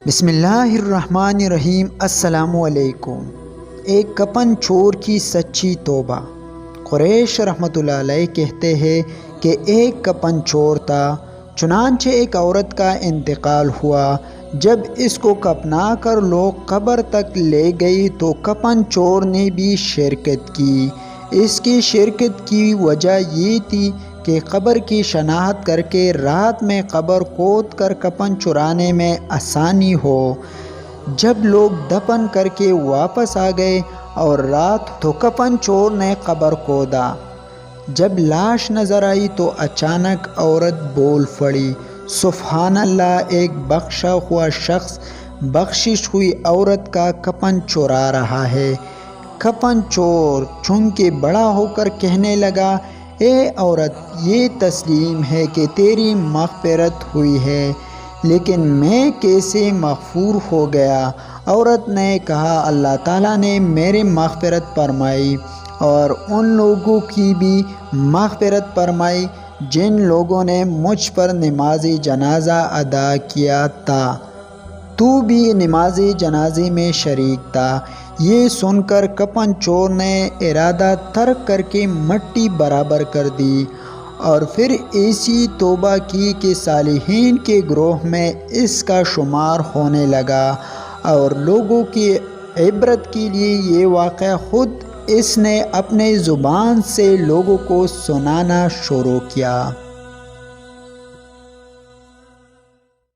بسم اللہ الرحمن الرحیم۔ السلام علیکم۔ ایک کپن چور کی سچی توبہ۔ قریش رحمۃ اللہ علیہ کہتے ہیں کہ ایک کپن چور تھا، چنانچہ ایک عورت کا انتقال ہوا۔ جب اس کو کفنا کر لوگ قبر تک لے گئی تو کپن چور نے بھی شرکت کی۔ اس کی شرکت کی وجہ یہ تھی کہ قبر کی شناخت کر کے رات میں قبر کھود کر کفن چرانے میں آسانی ہو۔ جب لوگ دفن کر کے واپس آ گئے اور رات تو کفن چور نے قبر کھودا۔ جب لاش نظر آئی تو اچانک عورت بول پڑی، سبحان اللہ! ایک بخشا ہوا شخص بخشش ہوئی عورت کا کفن چرا رہا ہے۔ کفن چور چونکہ بڑا ہو کر کہنے لگا، اے عورت، یہ تسلیم ہے کہ تیری مغفرت ہوئی ہے، لیکن میں کیسے مغفور ہو گیا؟ عورت نے کہا، اللہ تعالیٰ نے میری مغفرت فرمائی اور ان لوگوں کی بھی مغفرت فرمائی جن لوگوں نے مجھ پر نماز جنازہ ادا کیا تھا۔ تو بھی نماز جنازے میں شریک تھا۔ یہ سن کر کفن چور نے ارادہ ترک کر کے مٹی برابر کر دی اور پھر ایسی توبہ کی کہ صالحین کے گروہ میں اس کا شمار ہونے لگا، اور لوگوں کی عبرت کے لیے یہ واقعہ خود اس نے اپنے زبان سے لوگوں کو سنانا شروع کیا۔